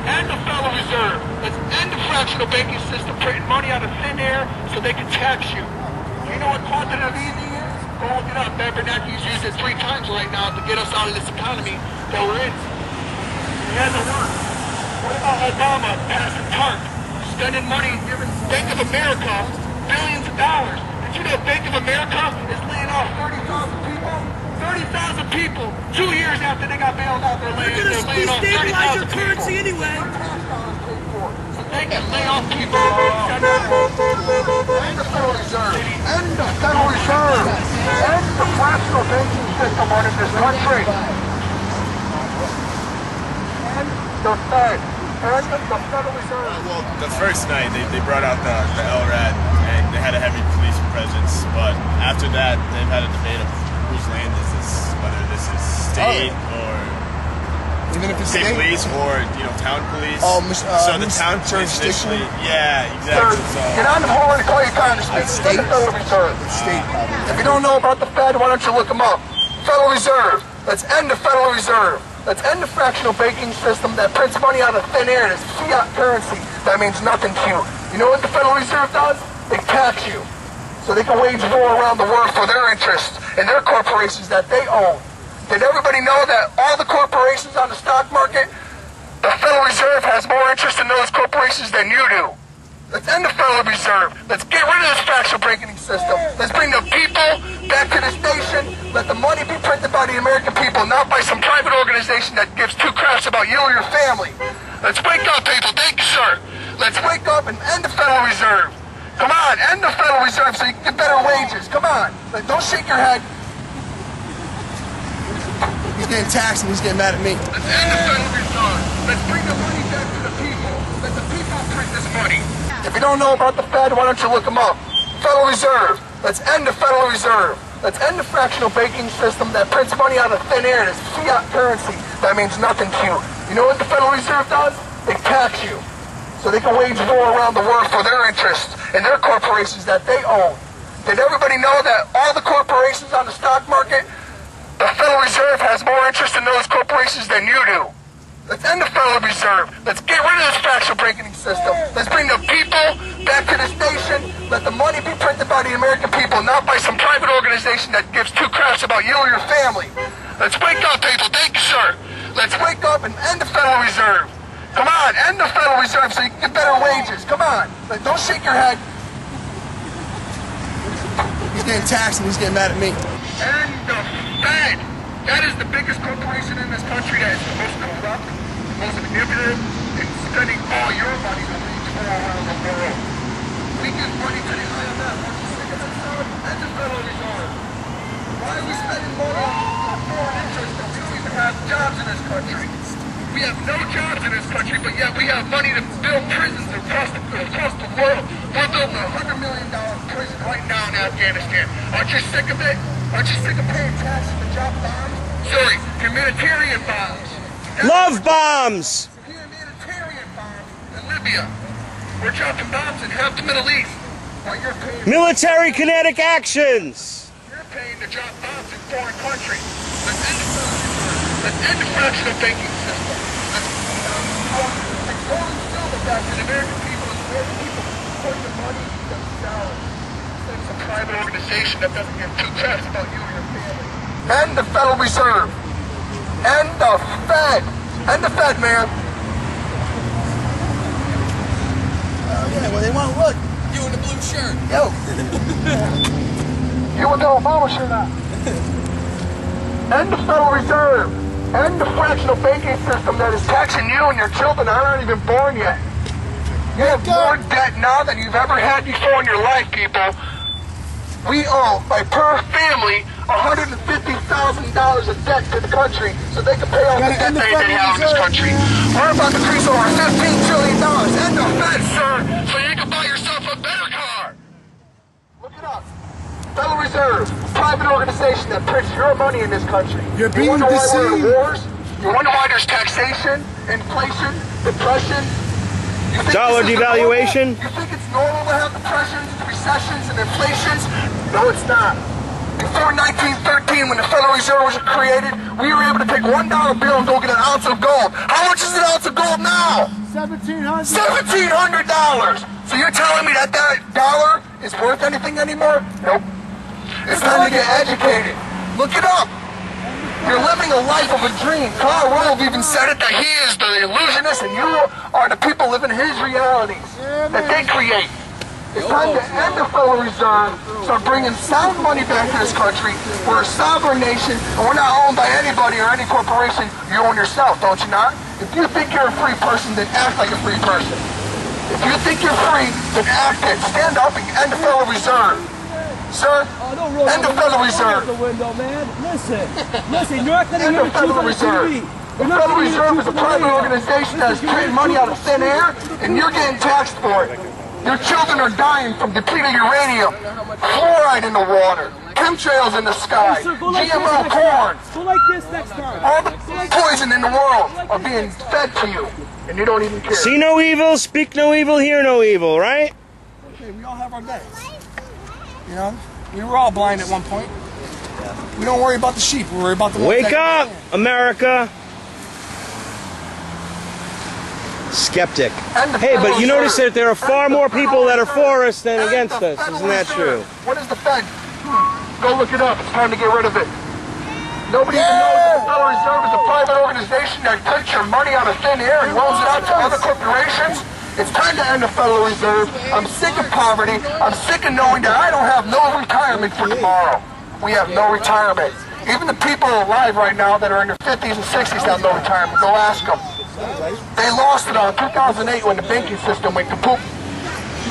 and the Federal Reserve. Let's end the fractional banking system, printing money out of thin air so they can tax you. You know what quantitative easing is? Go look it up. Ben Bernanke's used it 3 times right now to get us out of this economy that we're in. It hasn't worked. What about Obama passing TARP, spending money, giving Bank of America billions of dollars? Did you know Bank of America is laying off 30,000 people? 30,000 people, 2 years after they got bailed out, they're laying off 30,000 people. Anyway. So they can lay off people. And the Federal Reserve. And the Federal Reserve. And the fractional banking system on in this country. And the Fed. And the Federal Reserve. Well, the first night they brought out the LRAD and they had a heavy police presence, but after that they've had a debate of whose land is this, whether this is state or even if it's state police or town police. So the town police initially, yeah, exactly. So get on the horn and call your congressman. State Federal Reserve. State. If you don't know about the Fed, why don't you look them up? Federal Reserve. Let's end the Federal Reserve. Let's end the fractional banking system that prints money out of thin air. It's fiat currency. That means nothing to you. You know what the Federal Reserve does? They tax you. So they can wage war around the world for their interests and their corporations that they own. Did everybody know that all the corporations on the stock market, the Federal Reserve has more interest in those corporations than you do? Let's end the Federal Reserve. Let's get rid of this fractional banking system. Let's bring the people back to this nation. Let the money be printed by the American people, not by some private organization that gives 2 craps about you or your family. Let's wake up, people. Thank you, sir. Let's wake up and end the Federal Reserve. Come on, end the Federal Reserve so you can get better wages. Come on. Don't shake your head. He's getting taxed and he's getting mad at me. Let's end the Federal Reserve. Let's bring the money back to the people. Let the people print this money. If you don't know about the Fed, why don't you look them up? Federal Reserve. Let's end the Federal Reserve. Let's end the fractional banking system that prints money out of thin air. It's fiat currency. That means nothing to you. You know what the Federal Reserve does? They tax you. So they can wage war around the world for their interests and their corporations that they own. Did everybody know that all the corporations on the stock market, the Federal Reserve has more interest in those corporations than you do? Let's end the Federal Reserve. Let's get rid of this fractional banking system. Let's bring the people back to this nation. Let the money be printed by the American people, not by some private organization that gives 2 craps about you or your family. Let's wake up, people. Thank you, sir. Let's wake up and end the Federal Reserve. Come on, end the Federal Reserve so you can get better wages. Come on. Don't shake your head. He's getting taxed and he's getting mad at me. And the Fed. That is the biggest corporation in this country that is the most corrupt, the most manipulative, and spending all your money to wage war around the world. We give money to the IMF. Aren't you sick of that sound? And the Federal Reserve. Why are we spending money on foreign interests that we don't even have jobs in this country? We have no jobs in this country, but yet we have money to build prisons across the world. We're building a $100 million prison right now in Afghanistan. Aren't you sick of it? Aren't you sick of paying taxes to drop bombs? Sorry, humanitarian bombs. Love bombs! Humanitarian bombs in Libya. We're dropping bombs in half the Middle East. While you're paying... Military kinetic actions! You're paying to drop bombs in foreign countries. Let's end the Let's end the fractional banking system. Let's totally sell it back to the American people and the American people put the money themselves. Instead of some private organization that doesn't give 2 craps about you or your family. And the Federal Reserve. And the Fed. And the Fed, man. Yeah, well, they want to look. You in the blue shirt. Yo. You with the Obama shirt on. And the Federal Reserve. And the fractional banking system that is taxing you and your children that aren't even born yet. You have more debt now than you've ever had before in your life, people. We owe, like per family, $150,000 of debt to the country so they can pay off the debt they have in this country. We're about to increase over $15 trillion. And the Fed, sir, so you can buy yourself a better car. Look it up. Federal Reserve, private organization that prints your money in this country. You're being wonder why deceived. we're in wars? You wonder why there's taxation, inflation, depression? Dollar devaluation? You think it's normal to have depressions, recessions, and inflations? No, it's not. Before 1913, when the Federal Reserve was created, we were able to take $1 bill and go get an ounce of gold. How much is an ounce of gold now? $1,700. So you're telling me that that dollar is worth anything anymore? Nope. It's time to get educated. Look it up. You're living a life of a dream. Carl Rove even said it, that he is the illusionist and you are the people living his realities that they create. It's time to end the Federal Reserve, start bringing sound money back to this country. We're a sovereign nation, and we're not owned by anybody or any corporation. You own yourself, don't you not? If you think you're a free person, then act like a free person. If you think you're free, then act it. Stand up and end the Federal Reserve. Sir, end the Federal Reserve. Listen, you're not going to hear the truth on the TV. The Federal Reserve is a private organization that is creating money out of thin air, and you're getting taxed for it. Your children are dying from depleted uranium, fluoride in the water, chemtrails in the sky, GMO corn. Go like this next time. All the poison in the world are being fed to you, and you don't even care. See no evil, speak no evil, hear no evil, right? Hey, we all have our days. You know, we were all blind at one point. We don't worry about the sheep. We worry about the ones Wake that up, America. Skeptic. Hey, but you notice that there are far more people that are for us than against us. Isn't that true? What is the Fed? Go look it up. It's time to get rid of it. Nobody even knows that the Federal Reserve is a private organization that takes your money out of thin air and loans it out to other corporations. It's time to end the Federal Reserve. I'm sick of poverty. I'm sick of knowing that I don't have no retirement for tomorrow. We have no retirement. Even the people alive right now that are in their 50s and 60s have no retirement. Go ask them. They lost it on 2008 when the banking system went kaput.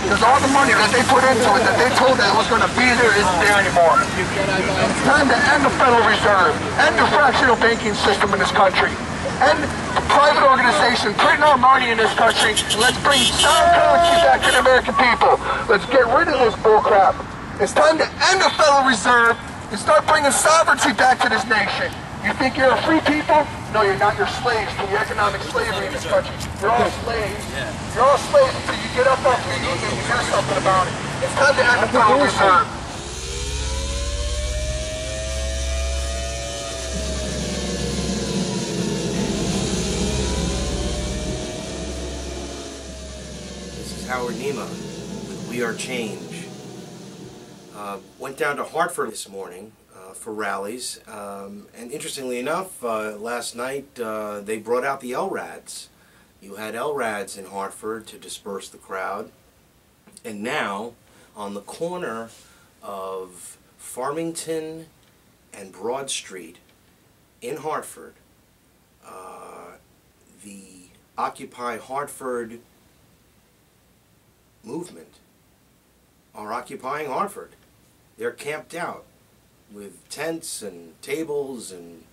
Because all the money that they put into it, that they told that was going to be there, isn't there anymore. It's time to end the Federal Reserve, end the fractional banking system in this country, end the private organization printing our money in this country, and let's bring sound currency back to the American people. Let's get rid of this bullcrap. It's time to end the Federal Reserve and start bringing sovereignty back to this nation. You think you're a free people? No, you're not. You're slaves to the economic slavery in this country. You're all slaves. You're all slaves until you get up off your knees and you do something about it. It's time to end the Federal Reserve. This is Howard Nema with We Are Change. Went down to Hartford this morning for rallies, and interestingly enough, last night they brought out the LRADs. You had LRADs in Hartford to disperse the crowd, and now on the corner of Farmington and Broad Street in Hartford, the Occupy Hartford movement are occupying Hartford. They're camped out with tents and tables and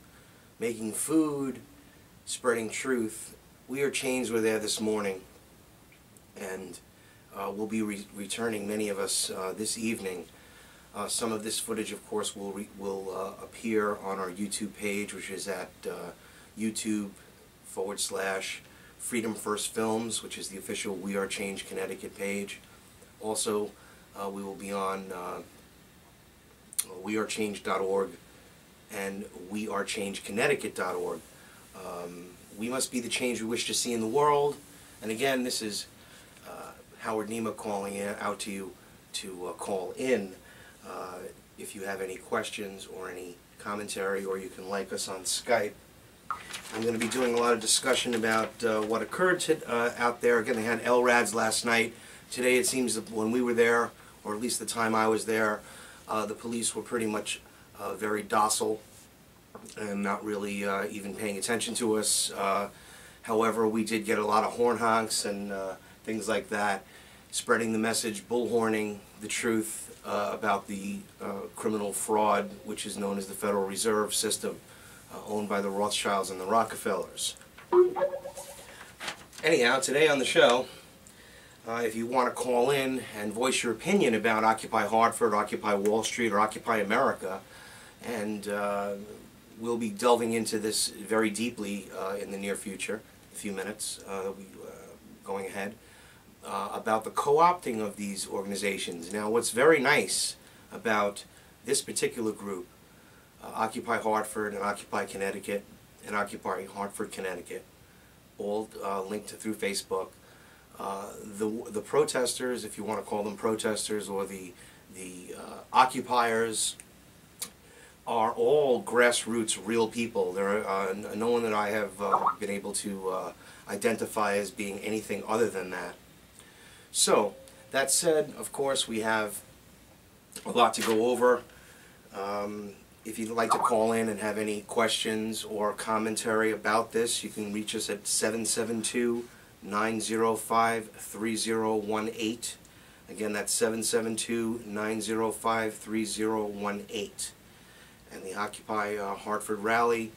making food, spreading truth. We Are Changed were there this morning, and we'll be returning, many of us, this evening. Some of this footage, of course, will appear on our YouTube page, which is at YouTube/Freedom First Films, which is the official We Are Change Connecticut page. Also, we will be on wearechange.org and wearechange.connecticut.org. We must be the change we wish to see in the world. And again, this is Howard Nema calling out to you to call in if you have any questions or any commentary, or you can like us on Skype. I'm going to be doing a lot of discussion about what occurred out there. Again, they had LRADs last night. Today it seems that when we were there, or at least the time I was there, the police were pretty much very docile and not really even paying attention to us. However, we did get a lot of horn honks and things like that, spreading the message, bullhorning the truth about the criminal fraud, which is known as the Federal Reserve System, owned by the Rothschilds and the Rockefellers. Anyhow, today on the show, if you want to call in and voice your opinion about Occupy Hartford, Occupy Wall Street, or Occupy America, and we'll be delving into this very deeply in the near future, a few minutes, going ahead, about the co-opting of these organizations. Now, what's very nice about this particular group, Occupy Hartford and Occupy Connecticut and Occupy Hartford, Connecticut, all linked through Facebook. The protesters, if you want to call them protesters, or the occupiers, are all grassroots, real people. There are no one that I have been able to identify as being anything other than that. So, that said, of course, we have a lot to go over. If you'd like to call in and have any questions or commentary about this, you can reach us at 772-905-3018. Again, that's 772-905-3018. And the Occupy Hartford rally,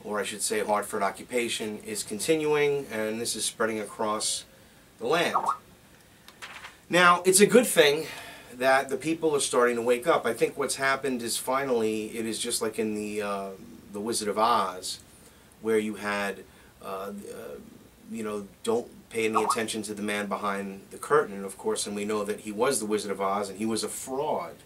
or I should say Hartford occupation, is continuing, and this is spreading across the land. Now, it's a good thing that the people are starting to wake up. I think what's happened is finally, it is just like in the Wizard of Oz, where you had, you know, don't pay any attention to the man behind the curtain, of course, and we know that he was the Wizard of Oz, and he was a fraud.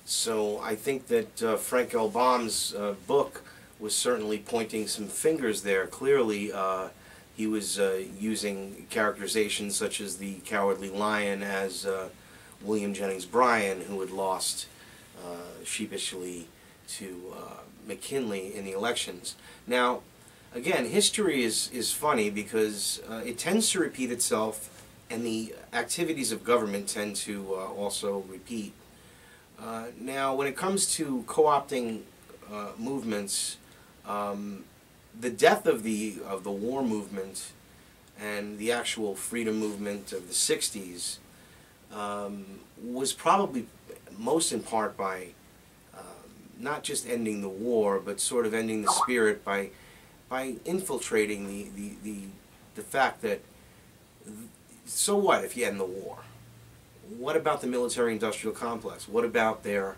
So I think that Frank L. Baum's book was certainly pointing some fingers there. Clearly, he was using characterizations such as the Cowardly Lion as William Jennings Bryan, who had lost sheepishly to McKinley in the elections. Now, again, history is funny because it tends to repeat itself, and the activities of government tend to also repeat. Now, when it comes to co-opting movements, the death of the war movement and the actual freedom movement of the 60s was probably most in part by not just ending the war, but sort of ending the spirit by infiltrating the fact that, so what if you end the war? What about the military-industrial complex? What about the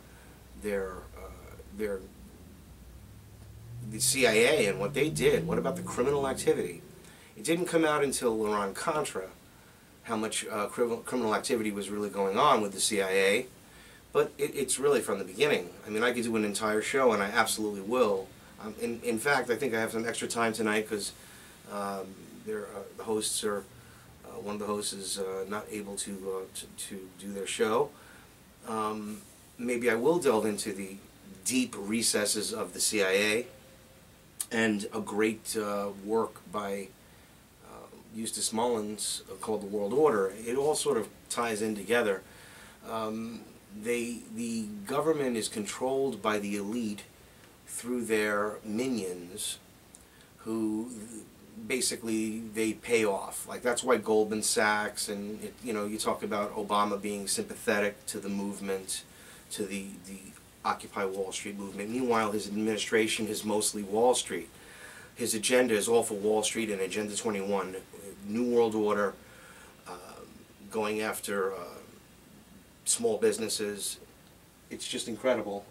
CIA and what they did? What about the criminal activity? It didn't come out until Iran-Contra how much criminal activity was really going on with the CIA, but it's really from the beginning. I mean, I could do an entire show, and I absolutely will. In fact, I think I have some extra time tonight because the hosts are. One of the hosts is not able to do their show. Maybe I will delve into the deep recesses of the CIA and a great work by Eustace Mullins called The World Order. It all sort of ties in together. The government is controlled by the elite through their minions, who basically they pay off. Like, that's why Goldman Sachs and you know, you talk about Obama being sympathetic to the movement, to the Occupy Wall Street movement. Meanwhile, his administration is mostly Wall Street. His agenda is all for Wall Street and Agenda 21, New World Order, going after small businesses. It's just incredible.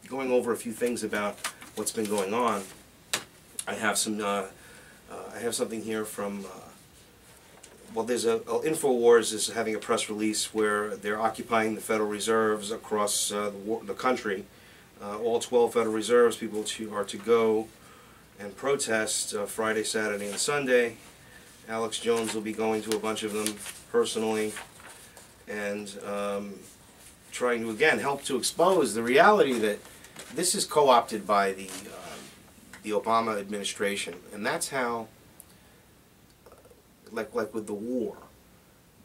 Going over a few things about what's been going on. I have some. I have something here from. Well, there's InfoWars is having a press release where they're occupying the Federal Reserves across the country. All 12 Federal Reserves people are to go and protest Friday, Saturday, and Sunday. Alex Jones will be going to a bunch of them personally, and trying to again help to expose the reality that this is co-opted by the Obama administration, and that's how, like with the war,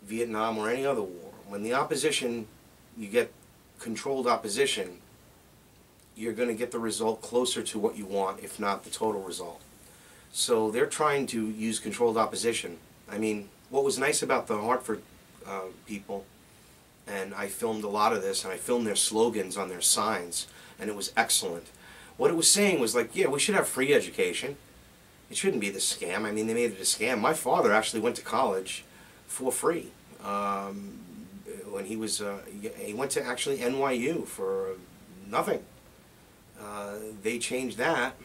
Vietnam or any other war, when the opposition, you get controlled opposition, you're going to get the result closer to what you want, if not the total result. So they're trying to use controlled opposition. I mean, what was nice about the Hartford people, and I filmed a lot of this, and I filmed their slogans on their signs, and it was excellent. What it was saying was like, yeah, we should have free education. It shouldn't be this scam. I mean, they made it a scam. My father actually went to college for free. When he was, he went to actually NYU for nothing. They changed that